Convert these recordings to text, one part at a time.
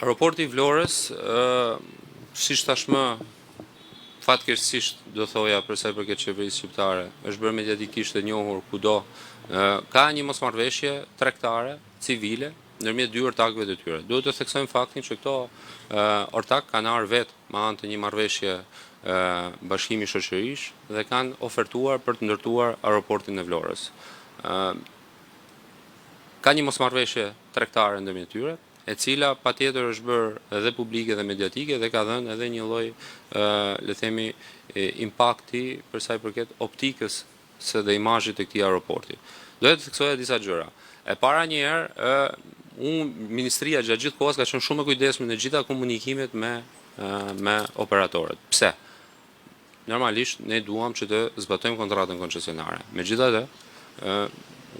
Aeroporti i Vlorës, siç tashmë fatkeqësisht do thoja për sa i përket qeverisë shqiptare, është bërë mediatikisht e njohur kudo, ka një mosmarrveshje tregtare, civile, ndërmjet dy ortakëve të tyre. Duhet të theksojmë faktin që këto ortak kanë ardhur vetë me anë të një marrëveshje bashkimi shoqërish dhe kanë ofertuar për të ndërtuar aeroportin e Vlorës. Ka një mosmarrveshje tregtare ndërmjet tyre, e cila patjetër është bërë edhe publike dhe mediatike dhe ka dhënë edhe një lloj, le themi, impakti për sa i përket optikës së dhe imazhit të këtij aeroporti. Doja të theksoja disa gjëra. E para një herë, Ministria gjatë gjithë kohës ka qenë shumë e kujdesshme në gjitha komunikimet me operatorët. Pse? Normalisht ne duam që të zbatojmë kontratën koncesionare. Megjithatë,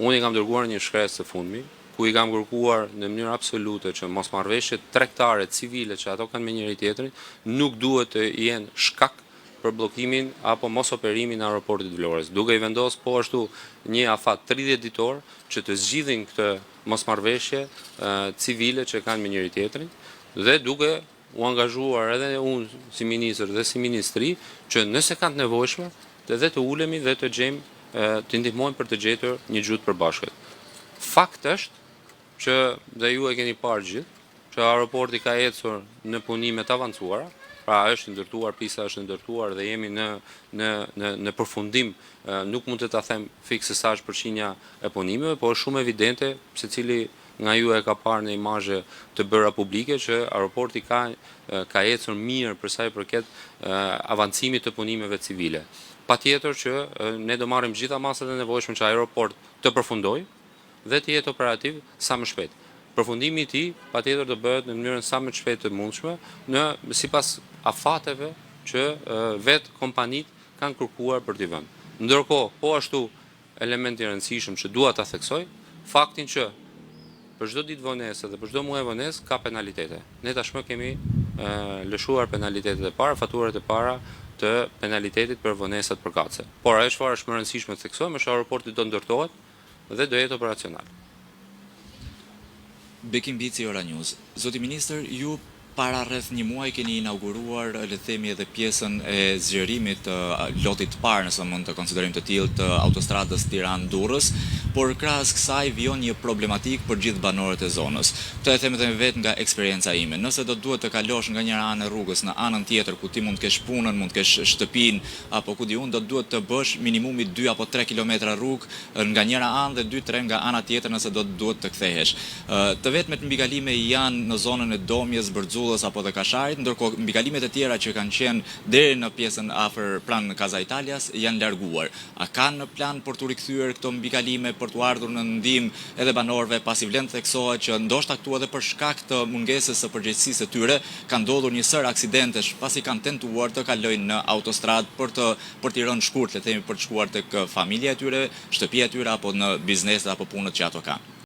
unë i kam dërguar një shkresë së fundmi, ku i kam kërkuar në mënyrë absolute që mosmarrveshjet tregtare civile që ato kanë me njëri tjetrin nuk duhet të jenë shkak për bllokimin apo mos operimin e aeroportit Vlorës, duke i vendosur po ashtu një afat 30 ditor që të zgjidhin këtë mosmarrveshje civile që kanë me njëri tjetrin dhe duke u angazhuar edhe unë si ministër dhe si ministri që nëse kanë të nevojshme edhe të ulemi dhe të gjejmë të ndihmojmë për të gjetur një gjuhë përbashkët. Fakt është që dhe ju e keni parë gjithë, që aeroporti ka ecur në punime të avancuara, pra është ndërtuar, pista është ndërtuar dhe jemi në përfundim, nuk mund të ta them fikse sa është përqindja e punimeve, por është shumë evidente, secili nga ju e ka parë në imazhe të bëra publike që aeroporti ka ecur mirë për sa i përket avancimit të punimeve civile. Patjetër që ne do marrim gjitha masat e nevojshme që aeroport të përfundojë dhe të jetë operativ sa më shpejt. Përfundimi i tij patjetër do bëhet në mënyrën sa më të shpejtë të mundshme, sipas afateve që vetë kompanitë kanë kërkuar për t'i vënë. Ndërkohë, po ashtu element i rëndësishëm që dua ta theksoj, faktin që për çdo ditë vonesë dhe për çdo muaj vonesë ka penalitete. Ne tashmë kemi lëshuar penalitetet e para, faturat e para të penalitetit për vonesat përkatëse. Por ajo çfarë është më e rëndësishme të theksojmë është aeroporti do ndërtohet dhe do jetë operacional. Bekim Bici, Ora News. Zoti Ministër, ju para rreth një muaj keni inauguruar, le të themi, edhe pjesën e zgjerimit të lotit parë, nëse mund të konsiderojmë të tillë, të autostradës Tiranë-Durrës, por krahas kësaj vjen një problematik për gjithë banorët e zonës. Këtë e them edhe vetë nga eksperienca ime. Nëse do duhet të kalosh nga njëra anë e rrugës në anën tjetër ku ti mund të kesh punën, mund të kesh shtëpinë apo ku di unë, do duhet të bësh minimumi 2 apo 3 kilometra rrugë nga njëra anë dhe 2-3 nga ana tjetër nëse do duhet të kthehesh. Të vetmet mbikalime janë në zonën e Domjes, Bërxullës apo dhe Kasharit, ndërkohë mbikalimet e tjera që kanë qenë deri në pjesën afër pranë Casa Italias janë larguar. A kanë në plan për të rikthyer këto mbikalime për të ardhur në ndihmë edhe banorëve, pasi vlen të theksohet që ndoshta këtu edhe për shkak të mungesës së përgjegjësisë së tyre ka ndodhur një sër aksidentesh pasi kanë tentuar të kalojnë në autostradë për t'i rënë shkurt, le të themi, për të shkuar tek familja e tyre, shtëpia e tyre apo në bizneset apo punët që ato kanë.